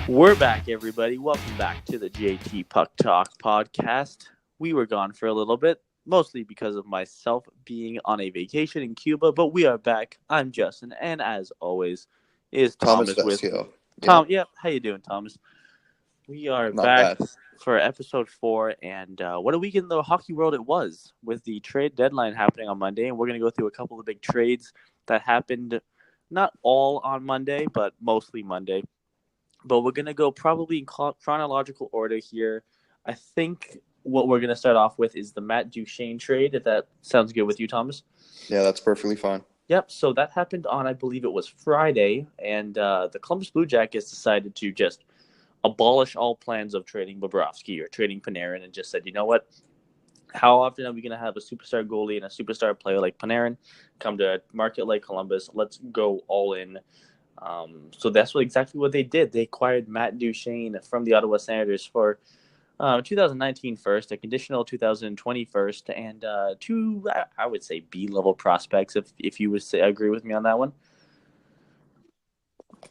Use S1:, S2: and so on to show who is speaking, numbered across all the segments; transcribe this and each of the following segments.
S1: We're back, everybody. Welcome back to the JT Puck Talk podcast. We were gone for a little bit, mostly because of myself being on a vacation in Cuba, but we are back. I'm Justin, and as always, is
S2: Thomas
S1: Thomas with me.
S2: Vesio.
S1: Tom,
S2: Yep,
S1: yep. How you doing, Thomas? We are
S2: not
S1: back
S2: bad.
S1: for episode 4, and what a week in the hockey world it was with the trade deadline happening on Monday, and we're going to go through a couple of big trades that happened, not all on Monday, but mostly Monday. But we're going to go probably in chronological order here. I think what we're going to start off with is the Matt Duchene trade, if that sounds good with you, Thomas.
S2: Yeah, that's perfectly fine.
S1: Yep, so that happened on, I believe it was Friday, and the Columbus Blue Jackets decided to just abolish all plans of trading Bobrovsky or trading Panarin and just said, you know what? How often are we going to have a superstar goalie and a superstar player like Panarin come to a market like Columbus? Let's go all in. So that's exactly what they did. They acquired Matt Duchene from the Ottawa Senators for 2019 first, a conditional 2020 first, and two, I would say, B-level prospects, if you would say, agree with me on that one.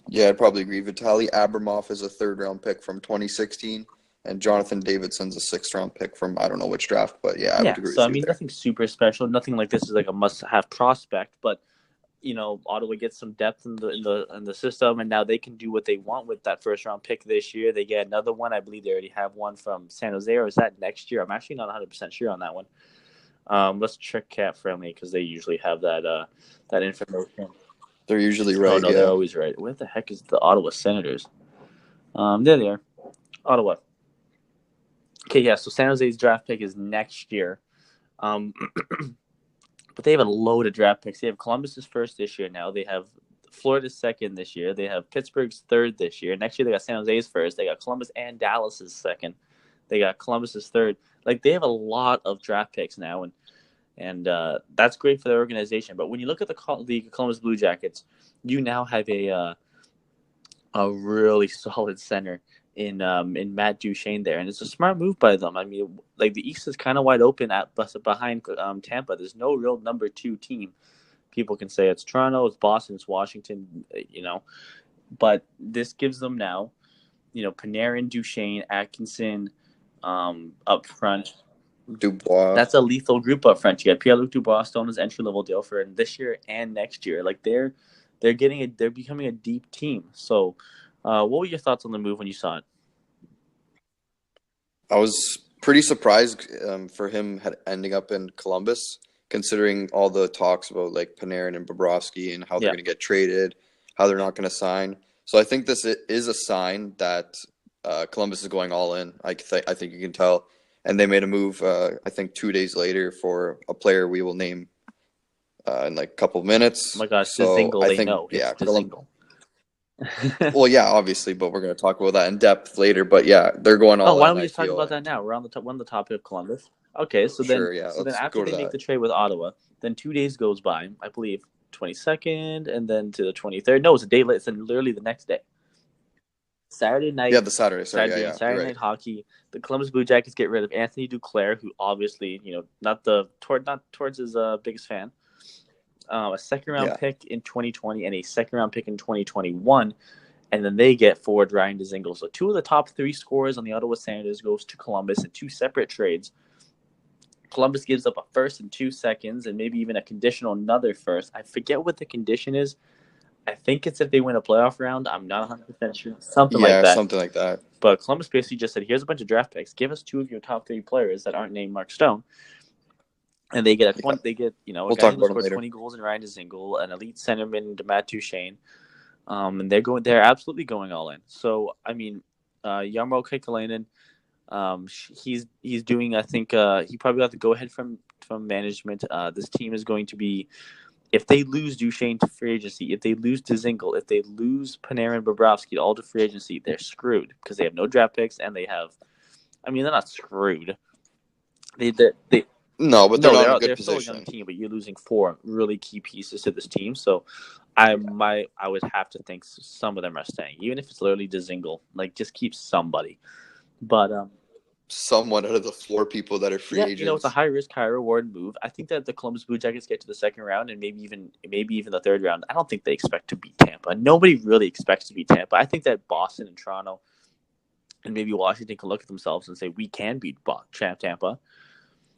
S2: Yeah, I'd probably agree. Vitaly Abramov is a third-round pick from 2016, and Jonathan Davidson's a sixth-round pick from I don't know which draft, but yeah, I would
S1: Yeah,
S2: agree
S1: so
S2: with
S1: I
S2: you
S1: mean,
S2: there.
S1: nothing super special. Nothing like this is like a must-have prospect, but Ottawa gets some depth in the system, and now they can do what they want with that first round pick this year. They get another one. I believe they already have one from San Jose, or is that next year? I'm actually not 100% sure on that one. Let's check Cap Friendly because they usually have that information.
S2: They're usually
S1: Oh
S2: right,
S1: no, they're
S2: yeah.
S1: always right. Where the heck is the Ottawa Senators? There they are, Ottawa. Okay, yeah. So San Jose's draft pick is next year. Um, but they have a load of draft picks. They have Columbus's first this year now. They have Florida's second this year. They have Pittsburgh's third this year. Next year they got San Jose's first. They got Columbus and Dallas's second. They got Columbus's third. Like they have a lot of draft picks now, and that's great for their organization. But when you look at the Columbus Blue Jackets, you now have a really solid center in Matt Duchene there, and it's a smart move by them. I mean, like the East is kind of wide open at behind Tampa. There's no real number 2 team. People can say it's Toronto, it's Boston, it's Washington, but this gives them now, Panarin, Duchene, Atkinson, up front.
S2: Dubois.
S1: That's a lethal group up front. You got Pierre-Luc Dubois on his entry level deal for this year and next year. Like they're becoming a deep team. So, what were your thoughts on the move when you saw it?
S2: I was pretty surprised for him ending up in Columbus, considering all the talks about like Panarin and Bobrovsky and how they're
S1: Yeah,
S2: going to get traded, how they're not going to sign. So I think this is a sign that Columbus is going all in. I think you can tell, and they made a move. I think 2 days later for a player we will name in like a couple of
S1: oh
S2: minutes.
S1: my gosh,
S2: So
S1: Dzingel,
S2: I
S1: they
S2: think
S1: know it's
S2: yeah,
S1: Dzingel.
S2: well, yeah, obviously, but we're going to talk about that in depth later. But yeah, they're going
S1: Oh,
S2: all
S1: why don't
S2: in.
S1: we
S2: I
S1: just talk
S2: feel
S1: about that
S2: and
S1: now? We're on the topic of Columbus. Okay, so then
S2: sure, yeah,
S1: so then
S2: let's
S1: after
S2: go to
S1: they make
S2: that.
S1: the trade with Ottawa, then 2 days goes by. I believe 22nd, and then to the 23rd. No, it's a day late. It's literally the next day. Saturday
S2: Yeah,
S1: night,
S2: the Saturday. Sorry, yeah, yeah, you're
S1: Saturday
S2: right.
S1: night hockey. The Columbus Blue Jackets get rid of Anthony Duclair, who obviously not towards his biggest fan. A second round
S2: Yeah,
S1: pick in 2020 and a second round pick in 2021, and then they get forward Ryan Dzingel. So two of the top 3 scorers on the Ottawa Senators goes to Columbus in 2 separate trades. Columbus gives up a first and 2 seconds, and maybe even a conditional another first. I forget what the condition is. I think it's if they win a playoff round. I'm not 100% sure. Something like
S2: yeah,
S1: that.
S2: something like that.
S1: But Columbus basically just said, "Here's a bunch of draft picks. Give us 2 of your top 3 players that aren't named Mark Stone." And they get a
S2: Yeah,
S1: 20. They get a
S2: we'll
S1: guy
S2: talk
S1: who
S2: about him
S1: scored
S2: later.
S1: 20 goals in Ryan Dzingel, an elite centerman, Matt Duchene. And they're absolutely going all in. So I mean, Jarmo Kekalainen, he's doing. I think he probably got the go ahead from management. This team is going to be, if they lose Duchesne to free agency, if they lose Dzingel, if they lose Panarin, Bobrovsky all to free agency, they're screwed because they have no draft picks and they have. I mean, they're not screwed. They
S2: No, but they're
S1: no,
S2: not in a good
S1: they're still a young
S2: position.
S1: team, but you're losing 4 really key pieces to this team. So
S2: Yeah,
S1: I would have to think some of them are staying, even if it's literally Dzingel. Like just keep somebody. But
S2: somewhat out of the four people that are free
S1: Yeah, it's a
S2: agents.
S1: high risk, high reward move. I think that the Columbus Blue Jackets get to the second round and maybe even the third round. I don't think they expect to beat Tampa. Nobody really expects to beat Tampa. I think that Boston and Toronto and maybe Washington can look at themselves and say we can beat Tampa,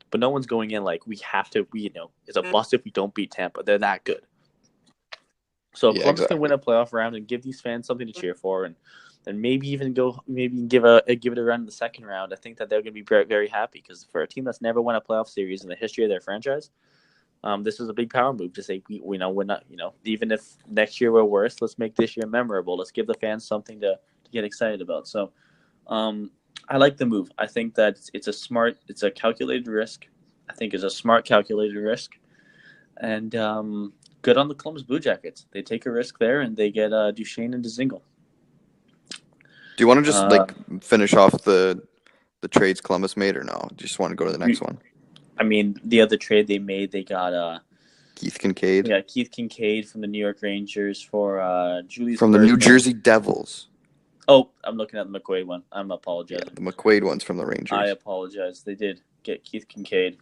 S1: but no one's going in like we have to. It's a bust if we don't beat Tampa. They're that good. So if
S2: Yeah,
S1: Columbus can win
S2: exactly.
S1: a playoff round and give these fans something to cheer for, and maybe even give it a run in the second round, I think that they're going to be very, very happy because for a team that's never won a playoff series in the history of their franchise, this is a big power move to say we're not even if next year we're worse, let's make this year memorable. Let's give the fans something to get excited about. So I like the move. I think that it's a calculated risk. I think it's a smart calculated risk, and good on the Columbus Blue Jackets. They take a risk there and they get Duchesne and Dzingel.
S2: Do you want to just
S1: Uh,
S2: like finish off the trades Columbus made, or no? Do you just want to go to the next one?
S1: I mean, the other trade they made, they got
S2: Keith Kincaid
S1: Keith Kincaid from the New York Rangers for Julius
S2: from the New
S1: Bergman.
S2: Jersey Devils.
S1: Oh, I'm looking at the McQuaid one. I'm
S2: Yeah,
S1: apologizing.
S2: the McQuaid one's from the
S1: I
S2: Rangers.
S1: apologize. They did get Keith Kincaid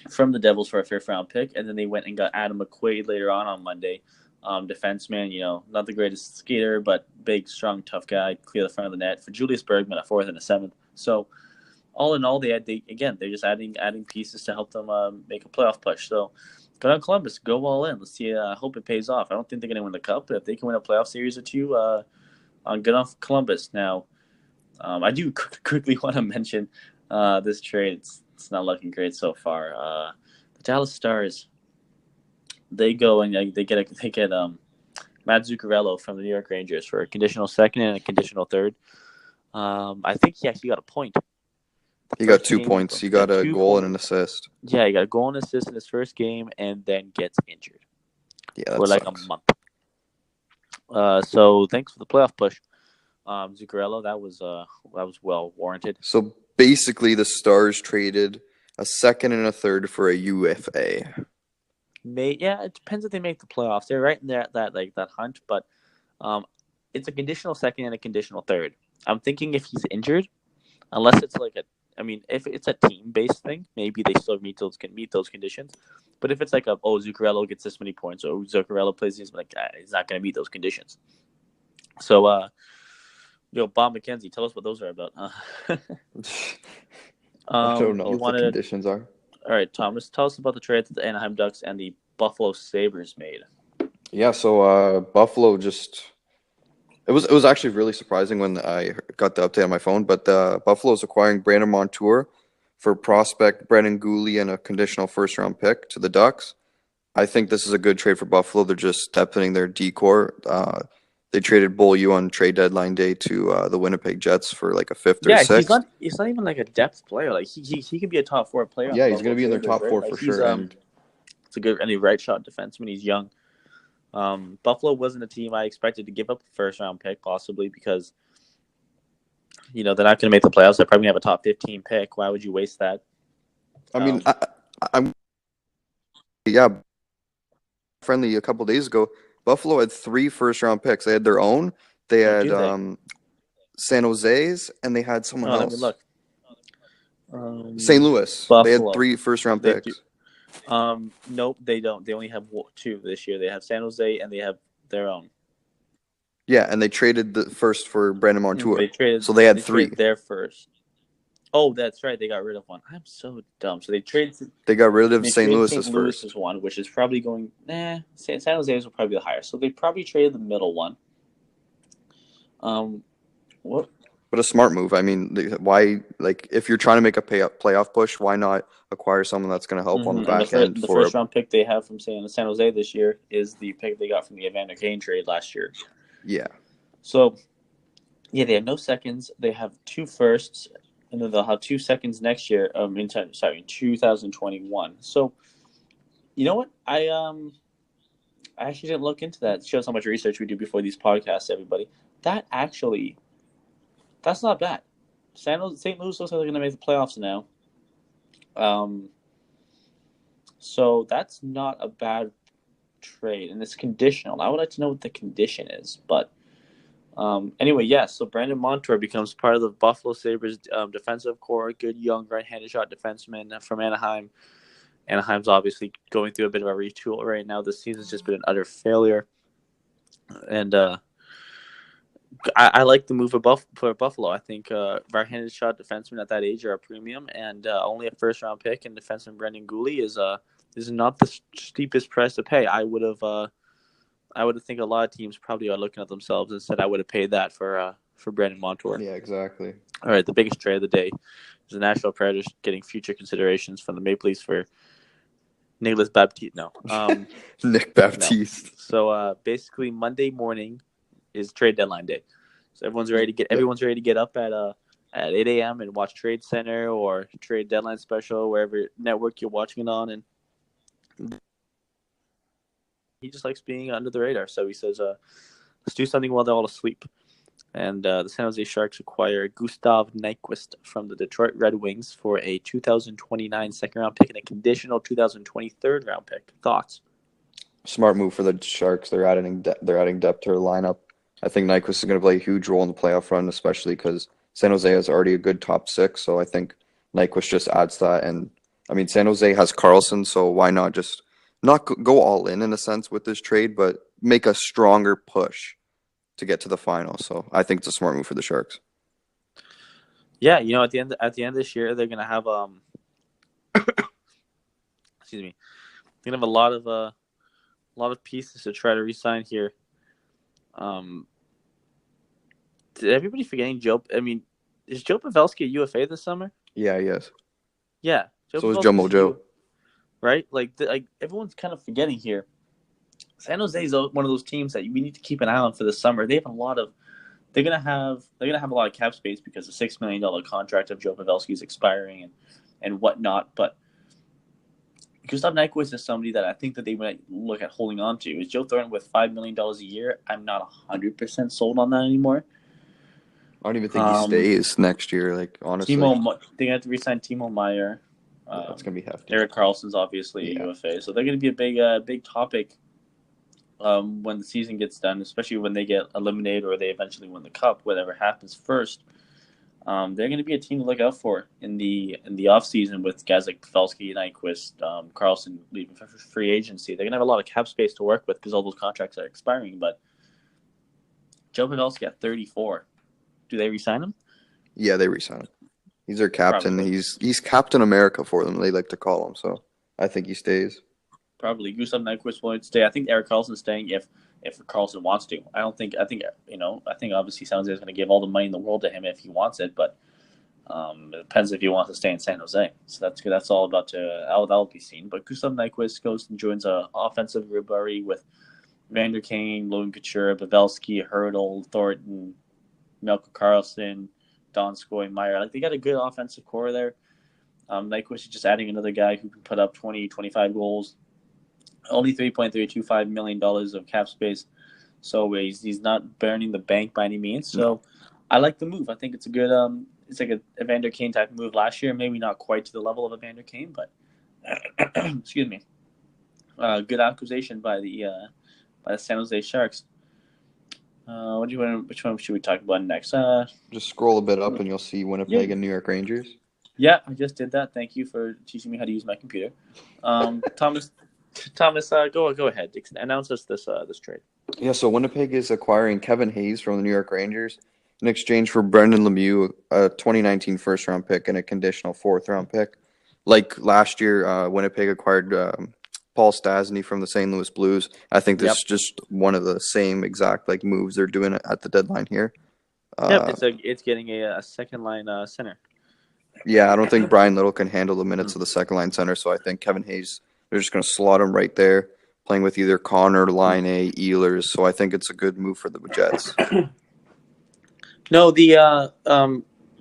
S1: from the Devils for a fifth round pick, and then they went and got Adam McQuaid later on Monday. Defenseman, not the greatest skater, but big, strong, tough guy, clear the front of the net for Julius Bergman, a fourth and a seventh. So all in all, they're just adding pieces to help them make a playoff push. So go on Columbus, go all in. Let's see. I hope it pays off. I don't think they're going to win the cup, but if they can win a playoff series or two, good on Columbus. Now, I do quickly want to mention this trade. It's not looking great so far. The Dallas Stars, they go and they get Matt Zuccarello from the New York Rangers for a conditional second and a conditional third. I think he actually got a point.
S2: He got
S1: First
S2: 2 points.
S1: game,
S2: He
S1: he got
S2: got a goal and
S1: 2 points.
S2: an assist.
S1: Yeah, he got a goal and assist in his first game, and then gets injured
S2: Yeah,
S1: for
S2: that
S1: like a
S2: sucks.
S1: month. So thanks for the playoff push, Zuccarello. That was well warranted.
S2: So basically, the Stars traded a second and a third for a UFA.
S1: It depends if they make the playoffs. They're right in there at that hunt, but um, it's a conditional second and a conditional third. I'm thinking if he's injured, unless it's if it's a team based thing, maybe they still meet those conditions. But if it's like Zuccarello gets this many points, or Zuccarello plays these, he's not going to meet those conditions. So, Bob McKenzie, tell us what those are about.
S2: I don't know
S1: You
S2: what the
S1: wanted
S2: conditions are.
S1: All right, Thomas, tell us about the trade that the Anaheim Ducks and the Buffalo Sabres made.
S2: Yeah, so Buffalo just it was actually really surprising when I got the update on my phone, but Buffalo is acquiring Brandon Montour for prospect Brennan Gooley and a conditional first round pick to the Ducks. I think this is a good trade for Buffalo. They're just depthing their decor. They traded Beaulieu on trade deadline day to the Winnipeg Jets for like a fifth or a
S1: Yeah, he's
S2: sixth.
S1: not. He's not even like a depth player. Like he could be a top four player on the
S2: Yeah, he's
S1: Buffalo
S2: going to be in their
S1: Sabres,
S2: top
S1: right?
S2: four
S1: Like
S2: for sure. And
S1: it's a good right shot defenseman. He's young. Buffalo wasn't a team I expected to give up a first round pick, possibly because they're not going to make the playoffs. They're probably going to have a top 15 pick. Why would you waste that?
S2: I mean, I'm yeah, friendly a couple days ago. Buffalo had 3 first round picks. They had their own. They
S1: Oh,
S2: had
S1: do they?
S2: San Jose's, and they had someone
S1: Oh, let me
S2: else.
S1: look.
S2: St. Louis. They had
S1: Buffalo.
S2: 3 first round
S1: They do.
S2: picks.
S1: Nope, they don't. They only have 2 this year. They have San Jose and they have their own.
S2: Yeah, and they traded the first for Brandon
S1: They
S2: Montour.
S1: traded.
S2: So they had
S1: They traded
S2: 3.
S1: their first. Oh, that's right. They got rid of one. I'm so dumb. So they traded.
S2: They got rid of
S1: They
S2: St.
S1: traded St.
S2: Louis's first.
S1: Louis's one, which is probably going. San Jose's will probably be the higher. So they probably traded the middle one. What?
S2: But a smart move. I mean, why? Like, if you're trying to make a playoff push, why not acquire someone that's going to help on the
S1: And
S2: back end
S1: the
S2: for a
S1: first round pick they have from San Jose this year is the pick they got from the Evander Kane trade last year.
S2: yeah.
S1: So yeah, they have no seconds. They have 2 firsts, and then they'll have 2 seconds next year. In 2021. So you know what? I actually didn't look into that. It shows how much research we do before these podcasts, everybody. That's not bad. St. Louis looks like they're going to make the playoffs now. So that's not a bad trade, and it's conditional. I would like to know what the condition is, but Anyway, yes. So Brandon Montour becomes part of the Buffalo Sabres defensive core. Good young right-handed shot defenseman from Anaheim. Anaheim's obviously going through a bit of a retool right now. This season's just been an utter failure, and I like the move for Buffalo. I think right-handed shot defensemen at that age are a premium, and only a first-round pick and defenseman Brendan Gooley is not the steepest price to pay. I would think a lot of teams probably are looking at themselves and said I would have paid that for Brandon Montour.
S2: Yeah, exactly.
S1: All right, the biggest trade of the day is the Nashville Predators getting future considerations from the Maple Leafs for Nicholas Baptiste. No,
S2: Nick
S1: no.
S2: Baptiste.
S1: So basically, Monday morning is trade deadline day. So everyone's ready to get up at 8 a.m. and watch Trade Center or Trade Deadline Special, wherever network you're watching it on, and he just likes being under the radar. So he says, let's do something while they're all asleep. And the San Jose Sharks acquire Gustav Nyquist from the Detroit Red Wings for a 2029 second-round pick and a conditional 2020 third-round pick. Thoughts?
S2: Smart move for the Sharks. They're adding depth to their lineup. I think Nyquist is going to play a huge role in the playoff run, especially because San Jose has already a good top six. So I think Nyquist just adds that. And I mean, San Jose has Carlson, so why not just not go all in a sense with this trade, but make a stronger push to get to the final. So I think it's a smart move for the Sharks.
S1: Yeah, at the end of this year, they're gonna have excuse me, they're gonna have a lot of pieces to try to re-sign here. Did everybody forgetting Joe? I mean, is Joe Pavelski a UFA this summer?
S2: Yeah, yes.
S1: Yeah, Joe
S2: So is
S1: Pavelski's
S2: Jumbo Joe.
S1: right? Like everyone's kind of forgetting here. San Jose is one of those teams that we need to keep an eye on for the summer. They have a lot of they're gonna have a lot of cap space because the $6 million contract of Joe Pavelski is expiring and whatnot. But Gustav Nyquist is somebody that I think that they might look at holding on to. Is Joe Thornton with $5 million a year? I'm not 100% sold on that anymore.
S2: I don't even think he stays next year. Like honestly,
S1: they have to resign Timo Meyer.
S2: yeah, it's gonna be hefty.
S1: Erik Karlsson's obviously a UFA, so they're going to be a big topic when the season gets done, especially when they get eliminated or they eventually win the cup, whatever happens first. They're going to be a team to look out for in the off season with guys like Pavelski, Nyquist, Karlsson leaving for free agency. They're going to have a lot of cap space to work with because all those contracts are expiring. But Joe Pavelski at 34, do they re-sign him?
S2: Yeah, they re-sign him. He's their captain.
S1: Probably.
S2: He's Captain America for them. They like to call him. So I think he stays.
S1: Probably Gustav Nyquist will stay. I think Erik Karlsson's staying if Karlsson wants to. I think obviously San Jose is going to give all the money in the world to him if he wants it, but it depends if he wants to stay in San Jose. So that's good. That's all about that'll be seen. But Gustav Nyquist goes and joins an offensive ribbery with Vander Kane, Logan Couture, Pavelski, Hurdle, Thornton, Melko Karlsson, Donskoy, Meyer. Like they got a good offensive core there. Nyquist is just adding another guy who can put up 20, 25 goals. Only $3.325 million of cap space. So he's not burning the bank by any means. So I like the move. I think it's a good it's like a Evander Kane type of move last year. Maybe not quite to the level of Evander Kane, but excuse me. Good acquisition by the San Jose Sharks. Which one should we talk about next?
S2: Just scroll a bit up and you'll see Winnipeg and New York Rangers.
S1: Yeah, I just did that. Thank you for teaching me how to use my computer. Thomas, go ahead. Announce us this trade.
S2: Yeah, so Winnipeg is acquiring Kevin Hayes from the New York Rangers in exchange for Brendan Lemieux, a 2019 first-round pick and a conditional fourth-round pick. Like last year, Winnipeg acquired Paul Stastny from the St. Louis Blues. I think this is just one of the same exact moves they're doing at the deadline here.
S1: It's getting a second-line center.
S2: Yeah, I don't think Brian Little can handle the minutes of the second-line center, so I think Kevin Hayes, they're just going to slot him right there, playing with either Connor, Line A, Ehlers. So I think it's a good move for the Jets.
S1: No, the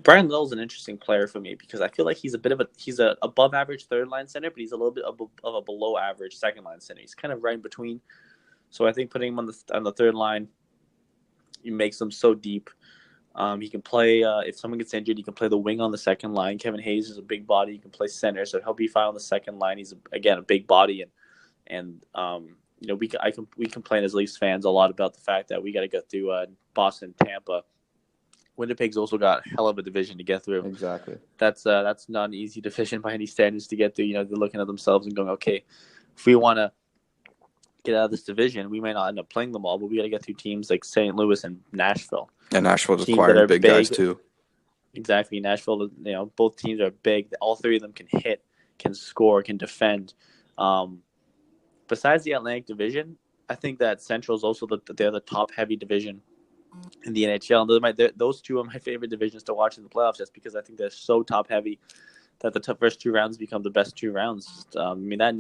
S1: Brian Little's an interesting player for me because I feel like he's a above average third line center, but he's a little bit of a below average second line center. He's kind of right in between. So I think putting him on the third line, it makes him so deep. He can play if someone gets injured, he can play the wing on the second line. Kevin Hayes is a big body. He can play center, so he'll be fine on the second line. He's a big body and we complain as Leafs fans a lot about the fact that we got to go through Boston, Tampa. Winnipeg's also got a hell of a division to get through.
S2: Exactly.
S1: That's not an easy division by any standards to get through. They're looking at themselves and going, okay, if we want to get out of this division, we may not end up playing them all, but we got to get through teams like St. Louis and Nashville.
S2: And Nashville's
S1: Teams that
S2: acquiring
S1: are
S2: big guys too.
S1: Exactly. Nashville, both teams are big. All three of them can hit, can score, can defend. Besides the Atlantic Division, I think that Central is also they're the top-heavy division in the NHL. Those two are my favorite divisions to watch in the playoffs, just because I think they're so top-heavy that the first two rounds become the best two rounds. That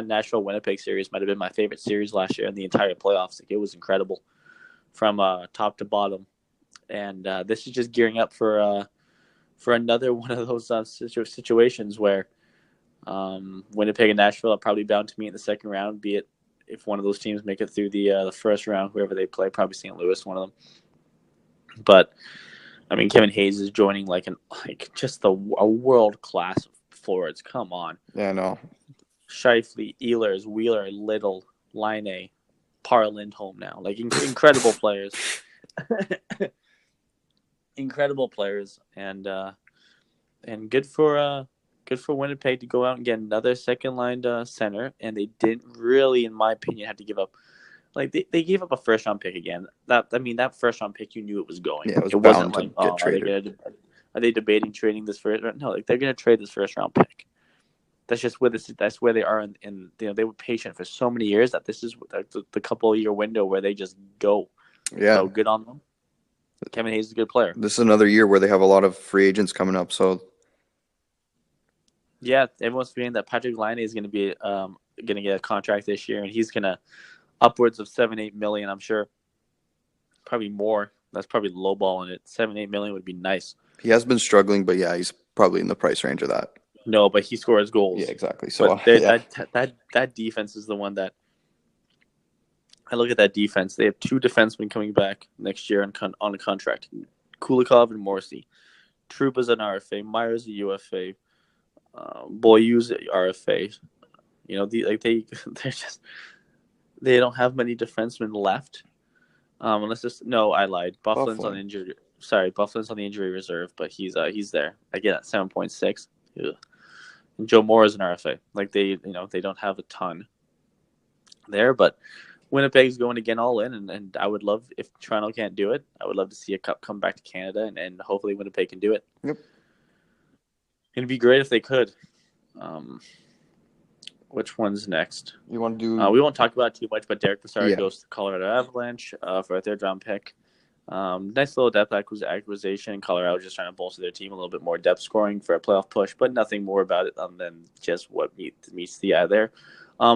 S1: Nashville Winnipeg series might have been my favorite series last year in the entire playoffs. It was incredible from top to bottom, and this is just gearing up for another one of those situations where Winnipeg and Nashville are probably bound to meet in the second round. Be it if one of those teams make it through the first round, whoever they play, probably St. Louis, one of them. But Kevin Hayes is joining just a world class forwards. Come on.
S2: Yeah, I know.
S1: Scheifele, Ehlers, Wheeler, Little, Laine, Parr Lindholm now. Incredible players. Incredible players, and good for Winnipeg to go out and get another second-line center, and they didn't really, in my opinion, have to give up. They gave up a first-round pick again. That first-round pick, you knew it was going.
S2: Yeah, it
S1: wasn't
S2: bound to get traded.
S1: Are they debating trading this first? No, they're going to trade this first-round pick. That's just that's where they are. They were patient for so many years that this is the couple-year window where they just go.
S2: Yeah.
S1: So good on them. Kevin Hayes is a good player.
S2: This is another year where they have a lot of free agents coming up. So,
S1: yeah, everyone's feeling that Patrick Laine is going to be going to get a contract this year, and he's going to upwards of $7-8 million. I'm sure, probably more. That's probably lowballing it. $7-8 million would be nice.
S2: He has been struggling, but yeah, he's probably in the price range of that.
S1: No, but he scores goals.
S2: Yeah, exactly. So
S1: that defense is the one that I look at. That defense. They have two defensemen coming back next year on a contract: Kulikov and Morrissey. Trouba's an RFA. Myers a UFA. Boyu's a RFA. They don't have many defensemen left. I lied. Bufflin's on injury. Sorry, Bufflin's on the injury reserve, but he's there. Again at 7.6. And Joe Moore is an RFA. They don't have a ton there, but Winnipeg's going again all in, and I would love, if Toronto can't do it, I would love to see a cup come back to Canada, and hopefully Winnipeg can do it.
S2: Yep.
S1: It'd be great if they could. Which one's next?
S2: You want to do?
S1: We won't talk about it too much, but Derek Brassard goes to the Colorado Avalanche for a third-round pick. Nice little depth acquisition. Colorado just trying to bolster their team a little bit more depth scoring for a playoff push, but nothing more about it than just what meets the eye there.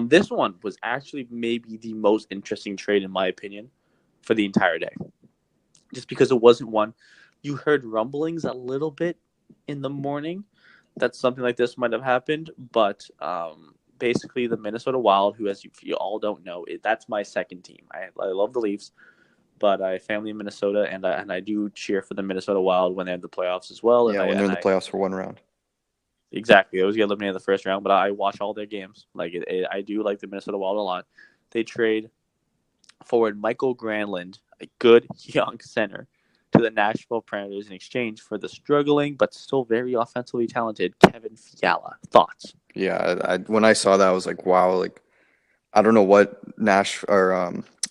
S1: This one was actually maybe the most interesting trade, in my opinion, for the entire day. Just because it wasn't one. You heard rumblings a little bit in the morning that something like this might have happened, but basically the Minnesota Wild, who, as you all don't know, that's my second team. I love the Leafs, but I have family in Minnesota, and I do cheer for the Minnesota Wild when they're in the playoffs as well.
S2: Yeah, when they're in the playoffs for one round.
S1: Exactly. They always get eliminated in the first round, but I watch all their games. I do like the Minnesota Wild a lot. They trade forward Michael Granlund, a good young center, to the Nashville Predators in exchange for the struggling but still very offensively talented Kevin Fiala. Thoughts?
S2: Yeah, when I saw that, I was like, wow. I don't know what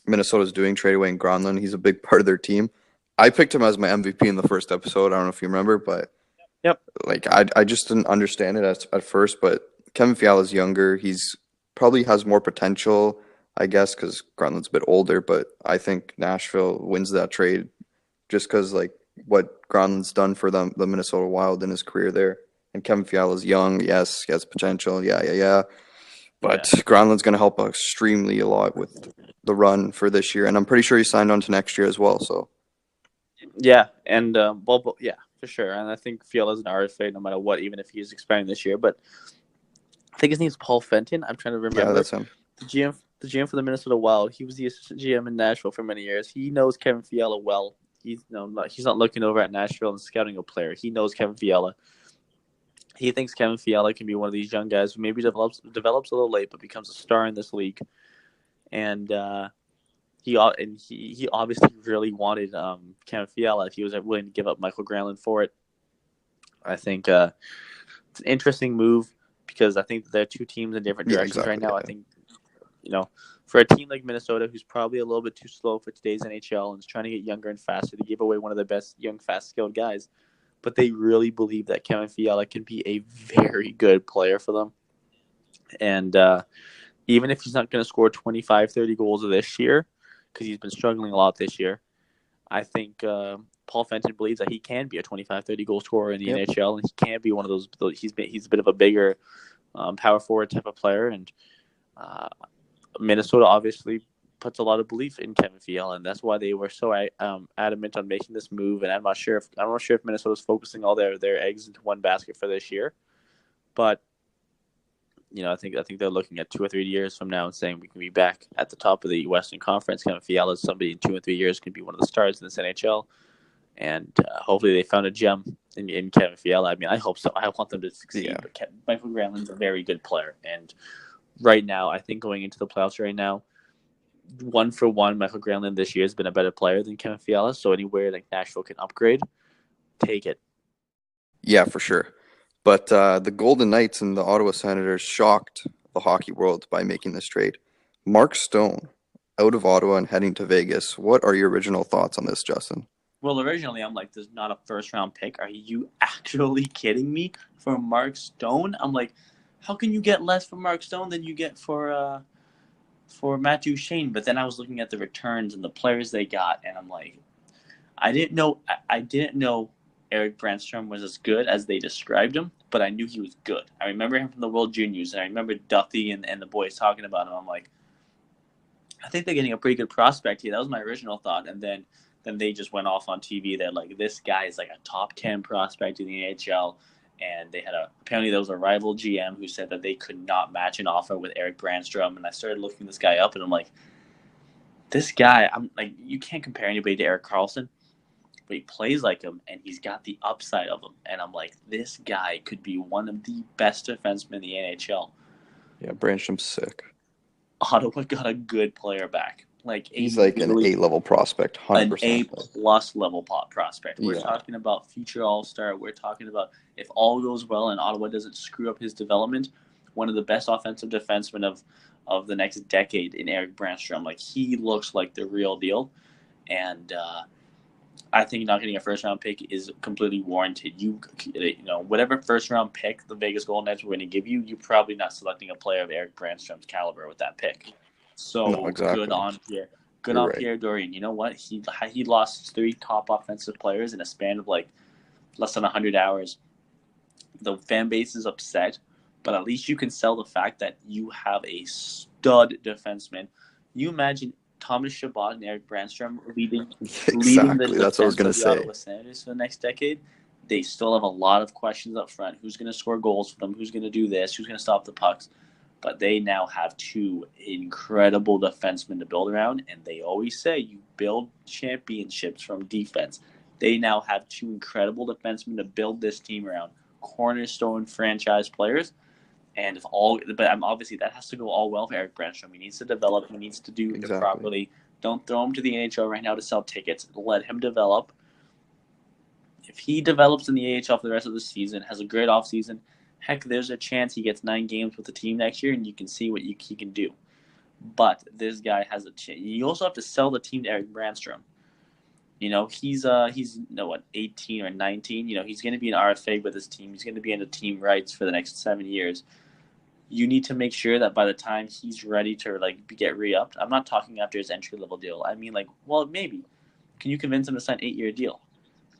S2: Minnesota's doing, trade away Granlund. He's a big part of their team. I picked him as my MVP in the first episode. I don't know if you remember, but
S1: yep.
S2: I just didn't understand it at first. But Kevin Fiala's younger. He's probably has more potential, I guess, because Granlund's a bit older. But I think Nashville wins that trade just because what Granlund's done for the Minnesota Wild in his career there. And Kevin Fiala's young. Yes, he has potential. Yeah. But Granlund's going to help extremely a lot with the run for this year, and I'm pretty sure he signed on to next year as well. So,
S1: yeah, and for sure. And I think Fiala's an RFA no matter what, even if he's expiring this year. But I think his name's Paul Fenton. I'm trying to remember.
S2: Yeah, that's him.
S1: The GM for the Minnesota Wild. He was the assistant GM in Nashville for many years. He knows Kevin Fiala well. He's not looking over at Nashville and scouting a player. He knows Kevin Fiala. He thinks Kevin Fiala can be one of these young guys who maybe develops a little late, but becomes a star in this league. and he obviously really wanted Kevin Fiala if he was willing to give up Michael Granlund for it. I think it's an interesting move because I think they're two teams in different
S2: Yeah,
S1: directions right
S2: exactly.
S1: now. I
S2: Yeah.
S1: think, for a team like Minnesota, who's probably a little bit too slow for today's NHL and is trying to get younger and faster, to give away one of the best young, fast, skilled guys. But they really believe that Kevin Fiala can be a very good player for them. And even if he's not going to score 25, 30 goals this year, because he's been struggling a lot this year, I think Paul Fenton believes that he can be a 25, 30 goal scorer in the
S2: Yep.
S1: NHL, and he can be one of those. He's a bit of a bigger power forward type of player, and uh, Minnesota obviously puts a lot of belief in Kevin Fiala, and that's why they were so adamant on making this move. And I'm not sure if Minnesota's focusing all their eggs into one basket for this year, but I think they're looking at 2 or 3 years from now and saying we can be back at the top of the Western Conference. Kevin Fiala is somebody in 2 or 3 years can be one of the stars in this NHL, and hopefully they found a gem in Kevin Fiala. I mean, I hope so. I want them to succeed.
S2: Yeah.
S1: But Michael Granlund's a very good player, and right now, I think going into the playoffs right now, 1-for-1, Michael Granlund this year has been a better player than Kevin Fiala. So anywhere like Nashville can upgrade, take it.
S2: Yeah, for sure. But the Golden Knights and the Ottawa Senators shocked the hockey world by making this trade. Mark Stone out of Ottawa and heading to Vegas. What are your original thoughts on this, Justin?
S1: Well, originally I'm like, "This is not a first round pick. Are you actually kidding me for Mark Stone?" I'm like, "How can you get less for Mark Stone than you get for Matt Duchene?" But then I was looking at the returns and the players they got, and I'm like, I didn't know Eric Brandstrom was as good as they described him, but I knew he was good. I remember him from the World Juniors, and I remember Duthie and the boys talking about him. I'm like, I think they're getting a pretty good prospect here. That was my original thought, and then they just went off on TV. They're like, this guy is like a top 10 prospect in the NHL, and apparently there was a rival GM who said that they could not match an offer with Eric Brandstrom, and I started looking this guy up, and I'm like, this guy, I'm like, you can't compare anybody to Eric Carlson, but he plays like him, and he's got the upside of him. And I'm like, this guy could be one of the best defensemen in the NHL.
S2: Yeah, Brandstrom's sick.
S1: Ottawa got a good player back, like
S2: He's like an
S1: really
S2: A-level prospect,
S1: an
S2: 100%.
S1: A plus level prospect. We're
S2: Yeah.
S1: talking about future All Star. We're talking about, if all goes well and Ottawa doesn't screw up his development, one of the best offensive defensemen of the next decade in Eric Brandstrom. Like, he looks like the real deal, and I think not getting a first round pick is completely warranted. Whatever first round pick the Vegas Golden Knights were going to give you, you're probably not selecting a player of Eric Brandstrom's caliber with that pick.
S2: No,
S1: So good
S2: exactly.
S1: on Pierre. Good
S2: You're
S1: on
S2: right.
S1: Pierre Dorian. You know what? He lost 3 top offensive players in a span of like less than 100 hours. The fan base is upset, but at least you can sell the fact that you have a stud defenseman. You imagine Thomas Chabot and Eric Brandstrom leading the
S2: Exactly. That's what I was
S1: defense
S2: gonna
S1: of the
S2: say.
S1: Ottawa Senators for the next decade. They still have a lot of questions up front. Who's going to score goals for them? Who's going to do this? Who's going to stop the pucks? But they now have 2 incredible defensemen to build around, and they always say you build championships from defense. They now have 2 incredible defensemen to build this team around, cornerstone franchise players. And but obviously that has to go all well for Eric Brandstrom. He needs to develop. He needs to do it
S2: Exactly.
S1: properly. Don't throw him to the NHL right now to sell tickets. Let him develop. If he develops in the AHL for the rest of the season, has a great offseason, heck, there's a chance he gets 9 games with the team next year, and you can see what he can do. But this guy has a chance. You also have to sell the team to Eric Brandstrom. He's 18 or 19. He's going to be an RFA with his team. He's going to be in the team rights for the next 7 years. You need to make sure that by the time he's ready to get re-upped, I'm not talking after his entry level deal. I mean, maybe can you convince him to sign an 8-year deal?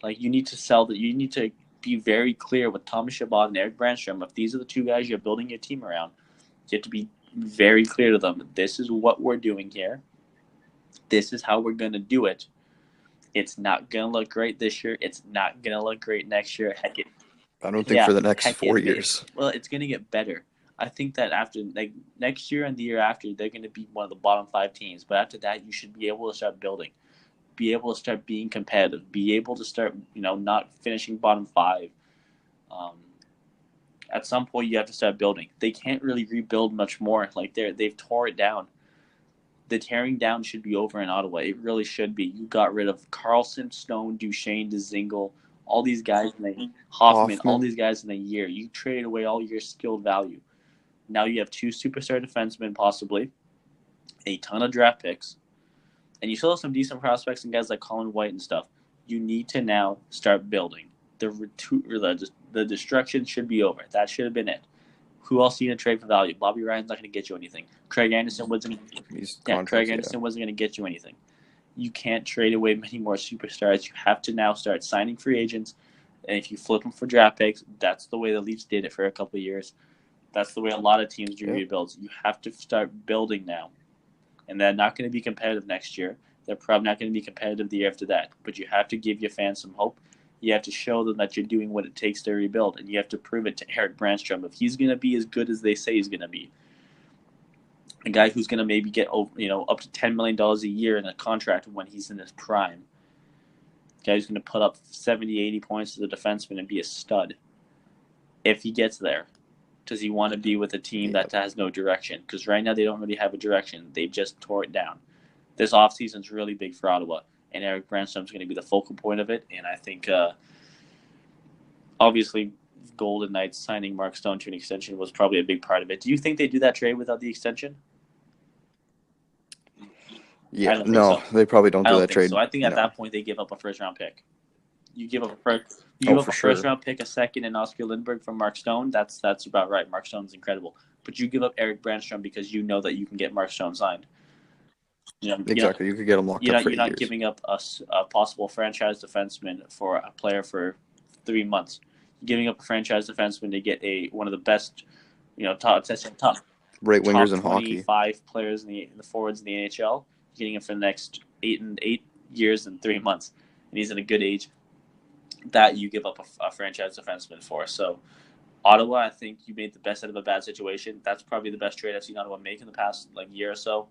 S1: Like, you need to sell that. You need to be very clear with Thomas Chabot and Eric Brandstrom. If these are the 2 guys you're building your team around, you have to be very clear to them. This is what we're doing here. This is how we're going to do it. It's not going to look great this year. It's not going to look great next year.
S2: I don't think
S1: Yeah,
S2: for the next
S1: heck,
S2: 4 years.
S1: well, it's going to get better. I think that after next year and the year after, they're going to be one of the bottom 5 teams. But after that, you should be able to start building, be able to start being competitive, be able to start not finishing bottom 5. Um, at some point, you have to start building. They can't really rebuild much more. Like, they've tore it down. The tearing down should be over in Ottawa. It really should be. You got rid of Carlson, Stone, Duchesne, DeZingle, all these guys, Hoffman, all these guys in a year. You traded away all your skilled value. Now you have 2 superstar defensemen, possibly, a ton of draft picks, and you still have some decent prospects and guys like Colin White and stuff. You need to now start building. The destruction should be over. That should have been it. Who else are you going to trade for value? Bobby Ryan's not going to get you anything. Craig Anderson wasn't. Craig Anderson wasn't going to get you anything. You can't trade away many more superstars. You have to now start signing free agents, and if you flip them for draft picks, that's the way the Leafs did it for a couple of years. That's the way a lot of teams do rebuilds. You have to start building now, and they're not going to be competitive next year. They're probably not going to be competitive the year after that. But you have to give your fans some hope. You have to show them that you're doing what it takes to rebuild, and you have to prove it to Eric Brandstrom. If he's going to be as good as they say he's going to be, a guy who's going to maybe get up to $10 million a year in a contract when he's in his prime, a guy who's going to put up 70, 80 points as a defenseman and be a stud. If he gets there, does he want to be with a team that has no direction? Because right now they don't really have a direction. They just tore it down. This offseason is really big for Ottawa, and Eric Brandstrom's going to be the focal point of it. And I think, obviously, Golden Knights signing Mark Stone to an extension was probably a big part of it. Do you think they do that trade without the extension?
S2: Yeah, no, so. They probably don't do that trade.
S1: So I think at that point they give up a first-round pick. You give up a first-round pick, a second, and Oscar Lindbergh from Mark Stone. That's about right. Mark Stone's incredible. But you give up Eric Brandstrom because you know that you can get Mark Stone signed.
S2: Exactly. You could get him locked up for 8 years.
S1: You're not giving up a possible franchise defenseman for a player for 3 months. You're giving up a franchise defenseman to get one of the best, top
S2: right wingers in hockey.
S1: 25 players in the forwards in the NHL. You're getting him for the next 8 years and 3 months, and he's at a good age. That you give up a franchise defenseman for. So Ottawa, I think you made the best out of a bad situation. That's probably the best trade I've seen Ottawa make in the past year or so.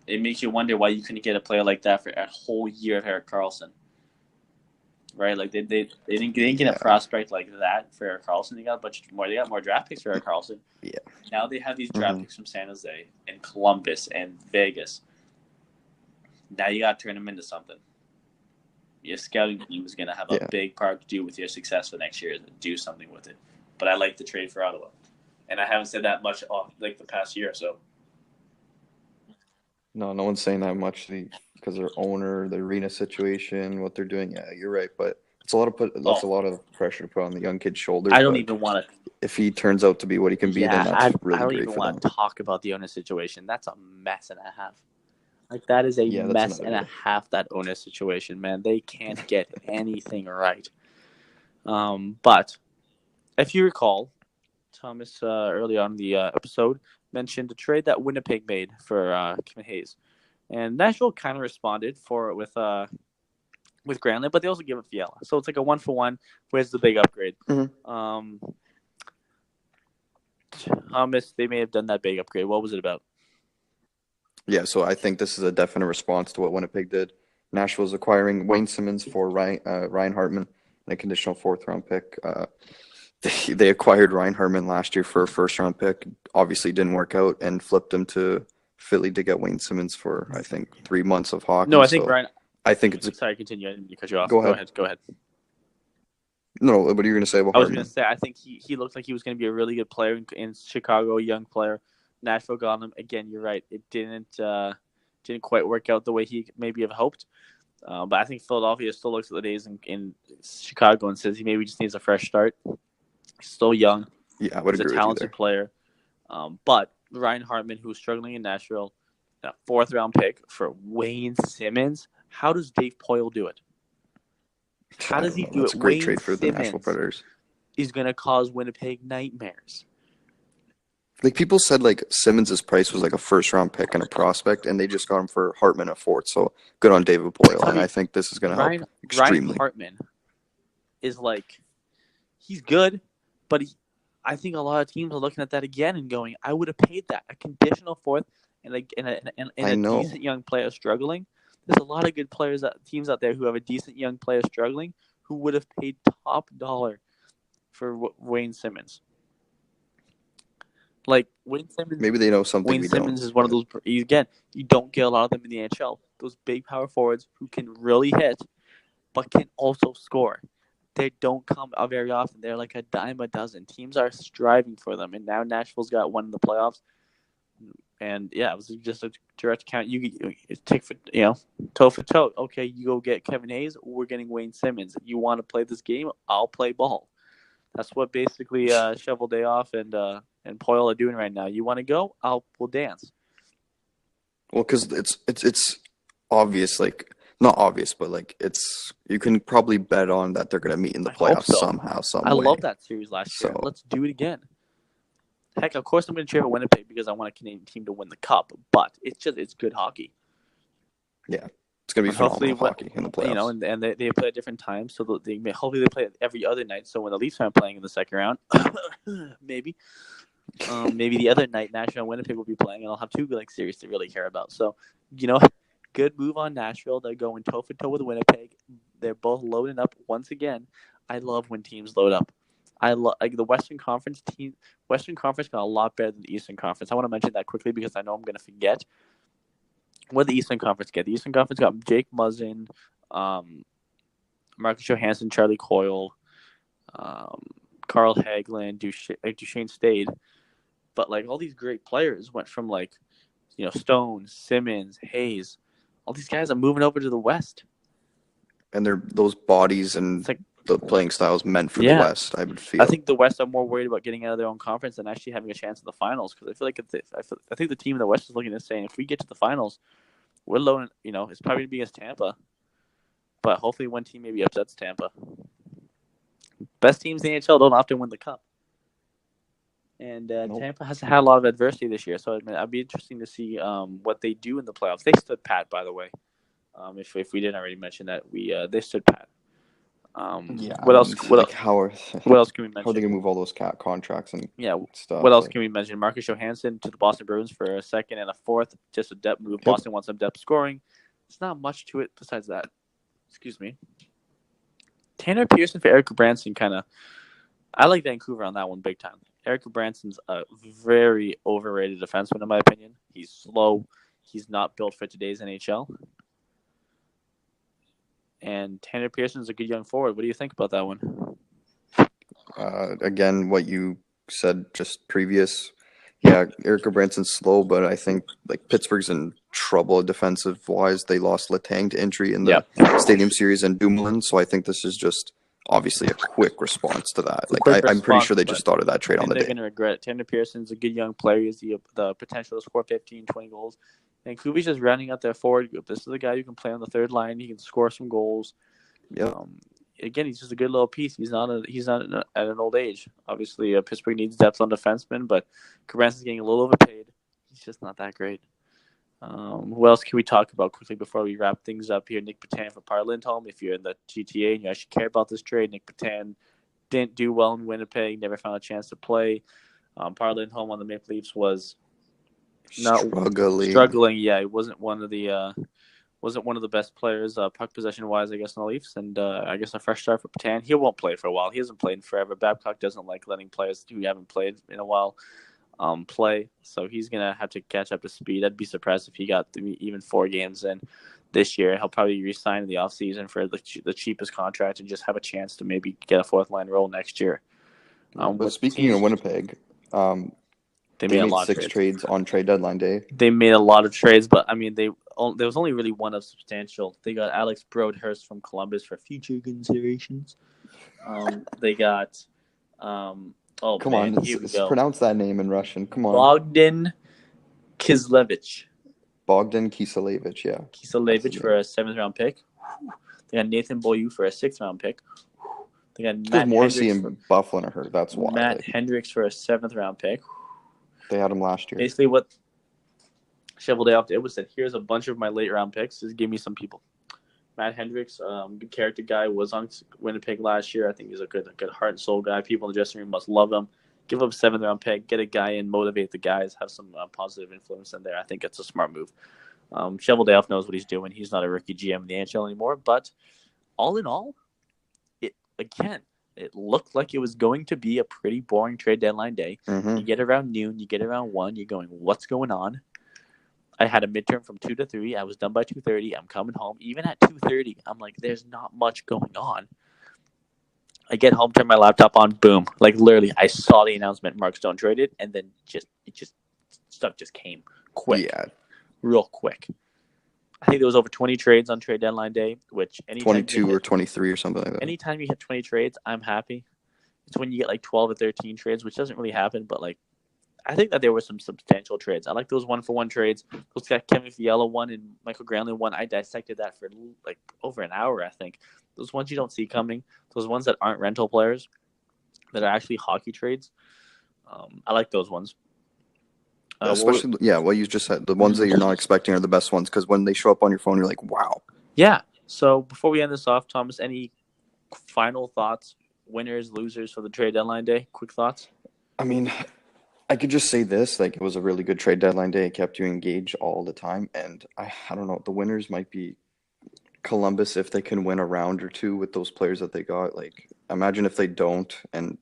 S1: It makes you wonder why you couldn't get a player like that for a whole year of Erik Karlsson, right? Like they didn't get a prospect like that for Erik Karlsson. They got a bunch more. They got more draft picks for Erik Karlsson.
S2: Yeah.
S1: Now they have these draft picks from San Jose and Columbus and Vegas. Now you got to turn them into something. Your scouting team is going to have a big part to do with your success for next year. Do something with it. But I like the trade for Ottawa, and I haven't said that much the past year or so.
S2: No one's saying that much because their owner, the arena situation, what they're doing. Yeah, you're right, but it's a lot of pressure to put on the young kid's shoulders.
S1: I don't even want to.
S2: If he turns out to be what he can be, then that's really great for them. I don't even want
S1: to talk about the owner situation. That's a mess and a half. That is a mess and a half, that owner situation, man. They can't get anything right. But if you recall, Thomas early on in the episode mentioned a trade that Winnipeg made for Kevin Hayes. And Nashville kind of responded with Granlund, but they also give it Fiala. So it's like a 1-for-1. Where's the big upgrade?
S2: Mm-hmm.
S1: Thomas, they may have done that big upgrade. What was it about?
S2: Yeah, so I think this is a definite response to what Winnipeg did. Nashville's acquiring Wayne Simmons for Ryan Hartman, and a conditional 4th-round pick. They acquired Ryan Hartman last year for a 1st-round pick. Obviously didn't work out, and flipped him to Philly to get Wayne Simmons for, I think, 3 months of hockey.
S1: No, I think Ryan.
S2: I think it's.
S1: Sorry, continue. I didn't mean to cut you off.
S2: Go ahead. No, what are you going to say about Hartman?
S1: I was going to say, I think he looked like he was going to be a really good player in Chicago, a young player. Nashville got him. Again, you're right. It didn't quite work out the way he maybe have hoped. But I think Philadelphia still looks at the days in Chicago and says he maybe just needs a fresh start. He's still young.
S2: Yeah, I would agree with you there.
S1: He's a talented player. But Ryan Hartman, who's struggling in Nashville, a 4th-round pick for Wayne Simmons. How does Dave Poile do it? How does he do it?
S2: It's a great trade for the Nashville Predators.
S1: He's going to cause Winnipeg nightmares.
S2: People said Simmons' price was a 1st-round pick and a prospect, and they just got him for Hartman a 4th. So good on David Poile, and I think this is going to help extremely.
S1: Ryan Hartman is he's good, but I think a lot of teams are looking at that again and going, I would have paid that a conditional 4th and a decent young player struggling. There's a lot of good teams out there who have a decent young player struggling who would have paid top dollar for Wayne Simmons. Like
S2: Maybe they know something
S1: Wayne
S2: we don't.
S1: Simmons is one of
S2: But
S1: those. Again, you don't get a lot of them in the NHL. Those big power forwards who can really hit, but can also score. They don't come out very often. They're like a dime a dozen. Teams are striving for them, and now Nashville's got one in the playoffs. And yeah, it was just a direct count. You take for toe for toe. Okay, you go get Kevin Hayes. We're getting Wayne Simmons. You want to play this game? I'll play ball. That's what basically Shovel Day Off and Poyle are doing right now. You want to go? We'll dance.
S2: well, because it's obvious, like not obvious, but like it's you can probably bet on that they're gonna meet in the
S1: I hope
S2: playoffs
S1: so.
S2: somehow, some
S1: I love
S2: way.
S1: that series last year.
S2: So
S1: Let's do it again. Heck, of course I'm going to cheer for Winnipeg because I want a Canadian team to win the cup. But it's good hockey.
S2: yeah, it's gonna be
S1: And hopefully,
S2: phenomenal hockey in the playoffs.
S1: and they play at different times, so hopefully they play every other night. So when the Leafs aren't playing in the second round, maybe maybe the other night Nashville and Winnipeg will be playing, and I'll have two series to really care about. So good move on Nashville. They're going toe for toe with Winnipeg. They're both loading up once again. I love when teams load up. I love the Western Conference team. Western Conference got a lot better than the Eastern Conference. I want to mention that quickly because I know I'm going to forget. What did the Eastern Conference get? The Eastern Conference got Jake Muzzin, Marcus Johansson, Charlie Coyle, Carl Hagelin, Duchesne stayed. But all these great players went from Stone, Simmons, Hayes. All these guys are moving over to the West.
S2: And they're those bodies and the playing styles meant for the West, I would feel.
S1: I think the West are more worried about getting out of their own conference than actually having a chance in the finals. Because I feel like I think the team in the West is looking at saying if we get to the finals, we're loading. It's probably going to be against Tampa, but hopefully one team maybe upsets Tampa. Best teams in the NHL don't often win the cup, and
S2: Nope.
S1: Tampa has had a lot of adversity this year. So I'd be interesting to see what they do in the playoffs. They stood pat, by the way. If we didn't already mention that, they stood pat.
S2: Yeah,
S1: What else?
S2: how
S1: else can we
S2: how are they
S1: mention?
S2: gonna move all those contracts and stuff?
S1: What else can we mention? Marcus Johansson to the Boston Bruins for a second and a fourth, just a depth move.
S2: Yep.
S1: Boston wants some depth scoring. It's not much to it besides that. Excuse me. Tanner Pearson for Eric Branson I like Vancouver on that one big time. Eric Branson's a very overrated defenseman in my opinion. He's slow. He's not built for today's NHL. And Tanner Pearson's a good young forward. What do you think about that one?
S2: Again, what you said just previous. Yeah, Eric Branson's slow, but I think Pittsburgh's in trouble defensive wise. They lost Letang to injury in the Stadium Series and Dumoulin, so I think this is just obviously a quick response to that. I'm pretty sure they just thought of that trade on the day.
S1: They're going to regret it. Tanner Pearson's a good young player. He has the potential to score 15, 20 goals. Vancouver's just rounding out their forward group. This is a guy who can play on the third line. He can score some goals.
S2: Yep.
S1: Again, he's just a good little piece. He's not at an old age. Obviously, Pittsburgh needs depth on defensemen, but Branson's getting a little overpaid. He's just not that great. What else can we talk about quickly before we wrap things up here? Nick Petan for Par Lindholm. If you're in the GTA and you actually care about this trade, Nick Petan didn't do well in Winnipeg. Never found a chance to play. Par Lindholm on the Maple Leafs was struggling. Yeah, he wasn't one of the best players puck possession wise, I guess, in the Leafs. And I guess a fresh start for Petan. He won't play for a while. He hasn't played in forever. Babcock doesn't like letting players who haven't played in a while play. So he's going to have to catch up to speed. I'd be surprised if he got even 4 games in this year. He'll probably re-sign in the offseason for the cheapest contract and just have a chance to maybe get a fourth line role next year.
S2: But speaking of Winnipeg, they made 6 trades on trade deadline day.
S1: They made a lot of trades, but I mean, there was only really one of substantial. They got Alex Brodhurst from Columbus for future considerations. They got
S2: pronounce that name in Russian. Come on.
S1: Bogdan Kiselevich.
S2: Yeah.
S1: Kiselevich for a 7th round pick. They got Nathan Beaulieu for a 6th round pick. They got Matt
S2: Morrissey and Bufflin are hurt. That's why.
S1: Matt Hendricks for a 7th round pick.
S2: They had him last year.
S1: Basically, what Shovel Day Off did was said, "Here's a bunch of my late round picks. Just give me some people." Matt Hendricks, good character guy, was on Winnipeg last year. I think he's a good heart and soul guy. People in the dressing room must love him. Give him a 7th round pick, get a guy in, motivate the guys, have some positive influence in there. I think it's a smart move. Shovel Day Off knows what he's doing. He's not a rookie GM in the NHL anymore. But all in all, it's It looked like it was going to be a pretty boring trade deadline day.
S2: Mm-hmm.
S1: You get around noon, you get around 1, you're going, what's going on? I had a midterm from 2 to 3. I was done by 2:30. I'm coming home. Even at 2:30, I'm like, there's not much going on. I get home, turn my laptop on, boom. Like literally, I saw the announcement Mark Stone traded, and then stuff just came quick,
S2: Yeah,
S1: real quick. I think there was over 20 trades on trade deadline day, which anytime
S2: 22 or 23 or something like that.
S1: anytime you hit 20 trades, I'm happy. It's when you get like 12 or 13 trades, which doesn't really happen, but like I think that there were some substantial trades. I like those 1-for-1 trades. Those got Kevin Fiala one and Michael Granlund one. I dissected that for like over an hour, I think. Those ones you don't see coming. Those ones that aren't rental players, that are actually hockey trades. I like those ones.
S2: Especially, what you just said. The ones that you're not expecting are the best ones because when they show up on your phone, you're like, wow.
S1: Yeah. So before we end this off, Thomas, any final thoughts? Winners, losers for the trade deadline day? Quick thoughts?
S2: I mean, I could just say this, like it was a really good trade deadline day. It kept you engaged all the time. And I don't know, the winners might be Columbus if they can win a round or two with those players that they got. Like, imagine if they don't, and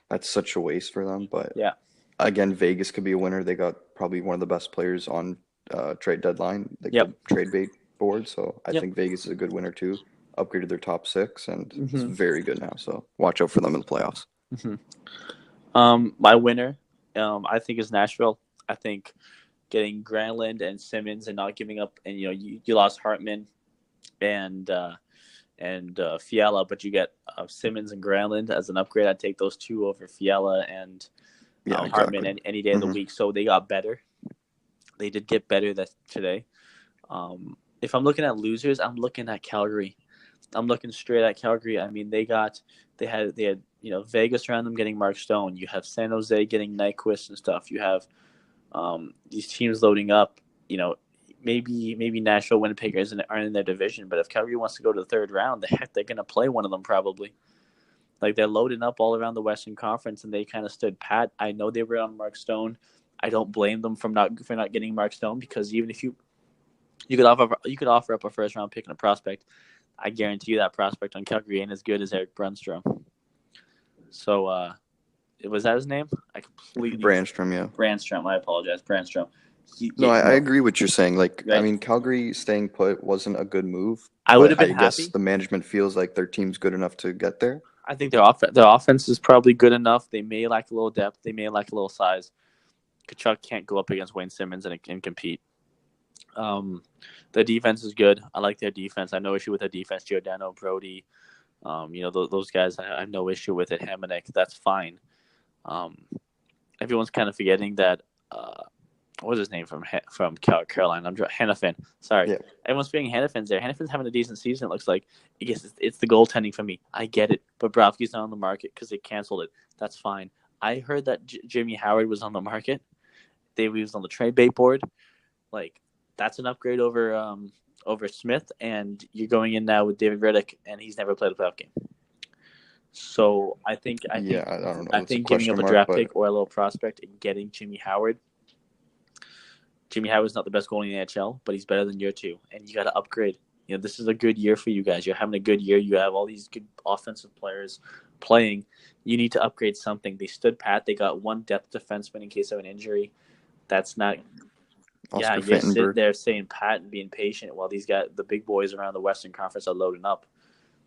S2: that's such a waste for them. But
S1: Yeah.
S2: again, Vegas could be a winner. They got probably one of the best players on trade deadline, like
S1: Yep.
S2: the trade bait board. So I
S1: Yep.
S2: think Vegas is a good winner too. Upgraded their top 6, and it's
S1: Mhm.
S2: very good now. So watch out for them in the playoffs.
S1: My winner, I think is Nashville. I think getting Granlund and Simmons and not giving up, and you lost Hartman and Fiala, but you get Simmons and Granlund as an upgrade. I'd take those two over Fiala and Hartman any day of the week. So they got better. They did get better today. If I'm looking at losers, I'm looking at Calgary. I'm looking straight at Calgary. I mean, they had Vegas around them getting Mark Stone. You have San Jose getting Nyquist and stuff. You have these teams loading up. Maybe Nashville, Winnipeg aren't in their division, but if Calgary wants to go to the third round, they're going to play one of them probably. Like they're loading up all around the Western Conference, and they kind of stood pat. I know they were on Mark Stone. I don't blame them for not getting Mark Stone, because even if you could offer up a first round pick and a prospect, I guarantee you that prospect on Calgary ain't as good as Eric Brunstrom. So, was that his name? I completely
S2: Brandstrom, yeah.
S1: Brandstrom. I apologize, Brandstrom.
S2: I agree with what you're saying. Like,
S1: right?
S2: I mean, Calgary staying put wasn't a good move.
S1: I would have been
S2: happy. I guess
S1: happy.
S2: the management feels like their team's good enough to get there.
S1: I think their offense is probably good enough. They may lack a little depth. They may lack a little size. Kachuk can't go up against Wayne Simmons and compete. The defense is good. I like their defense. I have no issue with their defense. Giordano, Brody, those guys, I have no issue with it. Hamonic, that's fine. Everyone's kind of forgetting that. What was his name from Carolina? Hannafin. Sorry.
S2: Yeah.
S1: Everyone's forgetting Hannafin's there. Hannafin's having a decent season, it looks like. I guess it's the goaltending for me. I get it. But Bobrovsky's not on the market because they canceled it. That's fine. I heard that Jimmy Howard was on the market. He was on the trade bait board. Like, that's an upgrade over Smith, and you're going in now with David Riddick, and he's never played a playoff game. So I think
S2: I don't know.
S1: I think giving up a draft pick or a little prospect and getting Jimmy Howard. Jimmy Howard's not the best goalie in the NHL, but he's better than year 2, and you got to upgrade. This is a good year for you guys. You're having a good year. You have all these good offensive players playing. You need to upgrade something. They stood pat. They got one depth defenseman in case of an injury. That's not.
S2: Oscar
S1: you're sitting there staying pat and being patient while these guys, the big boys around the Western Conference, are loading up.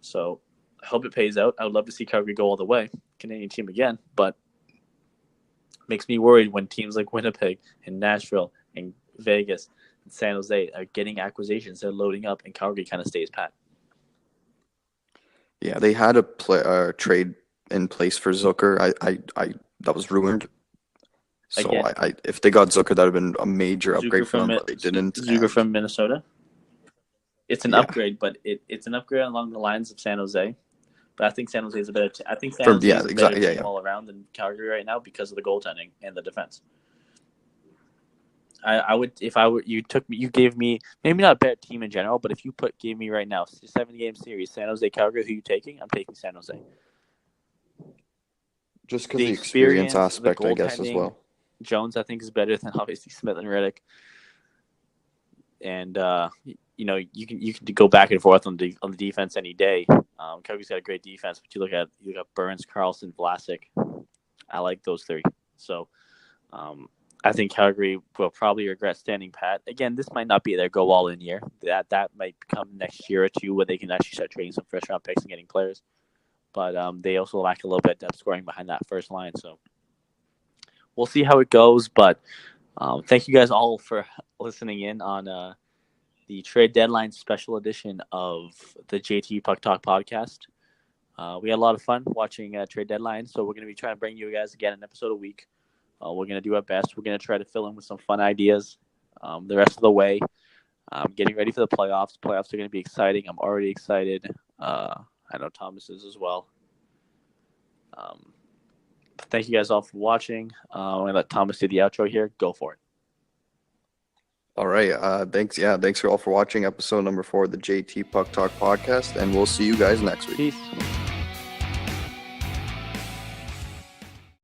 S1: So I hope it pays out. I would love to see Calgary go all the way, Canadian team again, but it makes me worried when teams like Winnipeg and Nashville and Vegas and San Jose are getting acquisitions. They're loading up, and Calgary kind of stays pat.
S2: Yeah, they had a trade in place for Zucker. I that was ruined. So again, if they got Zucker, that would have been a major upgrade for them, but they didn't.
S1: Zucker from Minnesota. It's an upgrade, but it's an upgrade along the lines of San Jose. But I think San Jose is a better. I think San Jose is a better team all around than Calgary right now because of the goaltending and the defense. I would, if I were, you gave me, maybe not a better team in general, but if you gave me right now 7-game series, San Jose, Calgary, who are you taking? I'm taking San Jose.
S2: Just because the experience aspect, I guess, as well.
S1: Jones, I think, is better than obviously Smith and Riddick. And you can go back and forth on the defense any day. Calgary's got a great defense, but you got Burns, Carlson, Vlasic. I like those three. So I think Calgary will probably regret standing pat. Again, this might not be their go all in year. That might come next year or two where they can actually start trading some first round picks and getting players. But they also lack a little bit of depth scoring behind that first line. So we'll see how it goes. But thank you guys all for listening in on the trade deadline special edition of the JT Puck Talk podcast. We had a lot of fun watching trade deadline, so we're going to be trying to bring you guys again an episode a week. We're going to do our best. We're going to try to fill in with some fun ideas the rest of the way. Getting ready for the playoffs. Playoffs are going to be exciting. I'm already excited. I know Thomas is as well. Thank you guys all for watching. I'm going to let Thomas do the outro here. Go for it.
S2: All right. Thanks. Yeah. Thanks for all for watching episode number 4 of the JT Puck Talk podcast, and we'll see you guys next week.
S1: Peace.